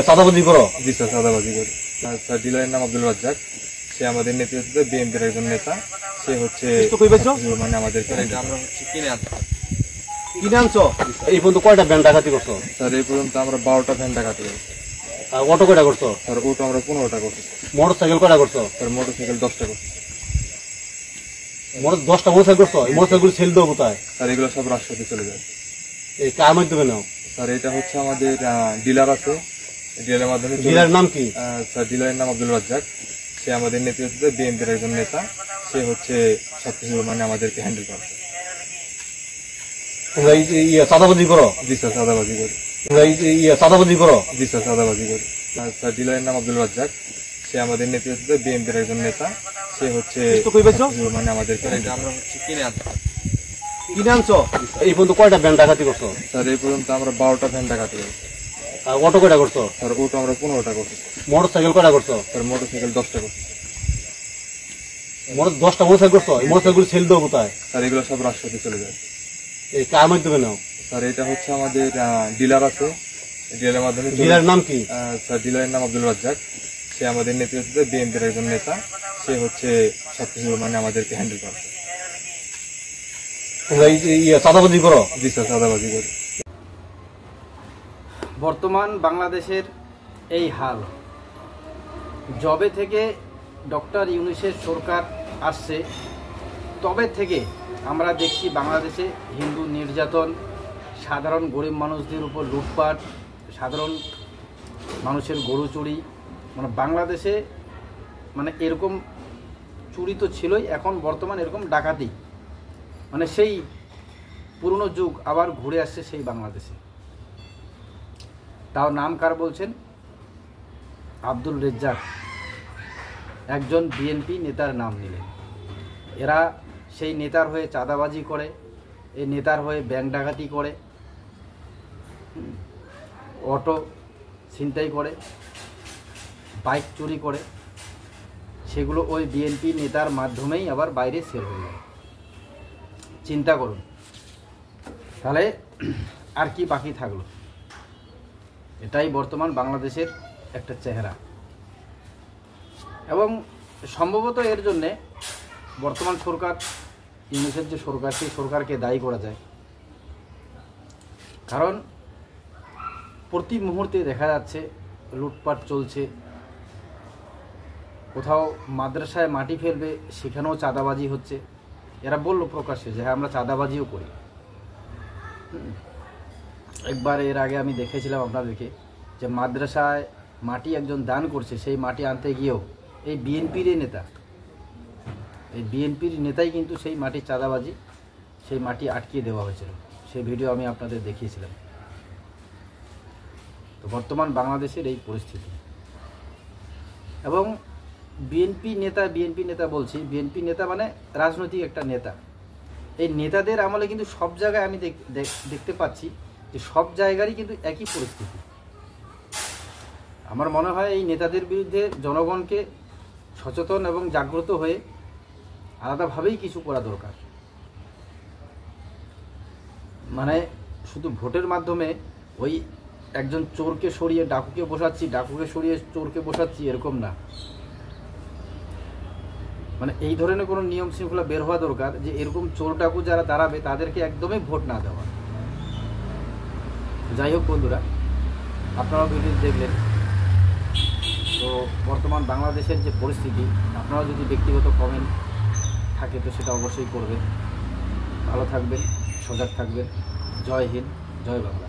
চাঁদাবাজি করো? জি স্যার, চাঁদাবাজি করি। স্যার ডিলারের নাম আব্দুল রাজ্জাক। সে আমাদের নেতৃত্বে বিএনপির একজন নেতা। সে হচ্ছে মানে আমাদেরকে আমরা হচ্ছে কিনে আনছো। এই পর্যন্ত কয়টা ভ্যান ডাকাতি করছো? স্যার এই পর্যন্ত আমরা 12টা ভ্যান ডাকাতি করছি। আর অটো কয়টা করছো? স্যার অটো আমরা 15টা করছি। মোটর সাইকেল কয়টা করছো? স্যার মোটর সাইকেল 10টা করছি। 10টা মোটর সাইকেল করছো? এই মোটর সাইকেল সেল দেবো কোথায়? স্যার এগুলো সব রাজশাহীতে চলে যায়। এই কার মাধ্যমে নাও? স্যার এটা হচ্ছে আমাদের ডিলার আছে, ডিলারের মাধ্যমে। ডিলারের নাম কি? স্যার ডিলারের নাম আব্দুল রাজ্জাক। সে আমাদের নেতৃত্বে বিএনপির একজন নেতা। সে হচ্ছে সবকিছু মানে আমাদেরকে হ্যান্ডেল করে। তোমরা চাঁদাবাজি করো? জি স্যার, চাঁদাবাজি করি। তোমরা চাঁদাবাজি করো? জি স্যার, চাঁদাবাজি করি। স্যার ডিলারের নাম আব্দুল রাজ্জাক। সে আমাদের নেতৃত্বে বিএনপির একজন নেতা। সে হচ্ছে মানে আমাদেরকে আমরা হচ্ছে কিনে আনছো। এই পর্যন্ত কয়টা ভ্যান ডাকাতি করছো? স্যার এই পর্যন্ত আমরা 12টা ভ্যান ডাকাতি করছি। আর অটো কয়টা করছো? স্যার অটো আমরা 15টা করছি। মোটর সাইকেল কয়টা করছো? স্যার মোটর সাইকেল 10টা করছি। 10টা মোটর সাইকেল করছো? এই মোটর সাইকেল সেল দেবো কোথায়? স্যার এগুলো সব রাজশাহীতে চলে যায়। এই কার মাধ্যমে নাও? স্যার এটা হচ্ছে আমাদের ডিলার আছে, ডিলারের মাধ্যমে। ডিলারের নাম কি? স্যার ডিলারের নাম আব্দুল রাজ্জাক। সে আমাদের নেতৃত্বে বিএনপির একজন নেতা। সে হচ্ছে সবকিছু মানে আমাদেরকে হ্যান্ডেল করে। তোমরা চাঁদাবাজি করো? জি স্যার, চাঁদাবাজি করি। বর্তমান বাংলাদেশের এই হাল, যবে থেকে ডক্টর ইউনূসের সরকার আসছে তবে থেকে আমরা দেখছি বাংলাদেশে হিন্দু নির্যাতন, সাধারণ গরিব মানুষদের উপর লুটপাট, সাধারণ মানুষের গরু চুরি। মানে বাংলাদেশে মানে এরকম চুরি তো ছিলই, এখন বর্তমান এরকম ডাকাতি, মানে সেই পুরনো যুগ আবার ঘুরে আসছে সেই বাংলাদেশে। তাও নাম কার বলছেন? আব্দুল রাজ্জাক, একজন বিএনপি নেতার নাম নিলেন। এরা সেই নেতার হয়ে চাঁদাবাজি করে, এই নেতার হয়ে ব্যাংক ডাকাতি করে, অটো ছিনতাই করে, বাইক চুরি করে, সেগুলো ওই বিএনপি নেতার মাধ্যমেই আবার বাইরে সেল হয়ে যায়। চিন্তা করুন, তাহলে আর কি বাকি থাকলো? এটাই বর্তমান বাংলাদেশের একটা চেহারা। এবং সম্ভবত এর জন্যে বর্তমান সরকার, ইউনূসের যে সরকার, সেই সরকারকে দায়ী করা যায়। কারণ প্রতি মুহূর্তে দেখা যাচ্ছে লুটপাট চলছে। কোথাও মাদ্রাসায় মাটি ফেলবে, সেখানেও চাঁদাবাজি হচ্ছে। এরা বললো প্রকাশ্যে যে হ্যাঁ আমরা চাঁদাবাজিও করি। একবার এর আগে আমি দেখেছিলাম আপনাদেরকে যে মাদ্রাসায় মাটি একজন দান করছে, সেই মাটি আনতে গিয়েও এই বিএনপির নেতা, এই বিএনপির নেতাই কিন্তু সেই মাটির চাঁদাবাজি, সেই মাটি আটকিয়ে দেওয়া হয়েছিল। সেই ভিডিও আমি আপনাদের দেখিয়েছিলাম। তো বর্তমান বাংলাদেশের এই পরিস্থিতি। এবং বিএনপি নেতা বলছি, বিএনপি নেতা মানে রাজনৈতিক একটা নেতা। এই নেতাদের আমলে কিন্তু সব জায়গায় আমি দেখতে পাচ্ছি যে সব জায়গারই কিন্তু একই পরিস্থিতি। আমার মনে হয় এই নেতাদের বিরুদ্ধে জনগণকে সচেতন এবং জাগ্রত হয়ে আলাদাভাবেই কিছু করা দরকার। মানে শুধু ভোটের মাধ্যমে ওই একজন চোরকে সরিয়ে ডাকুকে বসাচ্ছি, ডাকুকে সরিয়ে চোরকে বসাচ্ছি, এরকম না। মানে এই ধরনের কোনো নিয়ম শৃঙ্খলা বের হওয়া দরকার যে এরকম চোর ডাকু যারা দাঁড়াবে তাদেরকে একদমই ভোট না দেওয়া। যাই হোক বন্ধুরা, আপনারাও ভিডিও দেখলেন। তো বর্তমান বাংলাদেশের যে পরিস্থিতি, আপনারা যদি ব্যক্তিগত কমেন্ট থাকে তো সেটা অবশ্যই করবেন। ভালো থাকবেন, সজাগ থাকবেন। জয় হিন্দ, জয় বাংলা।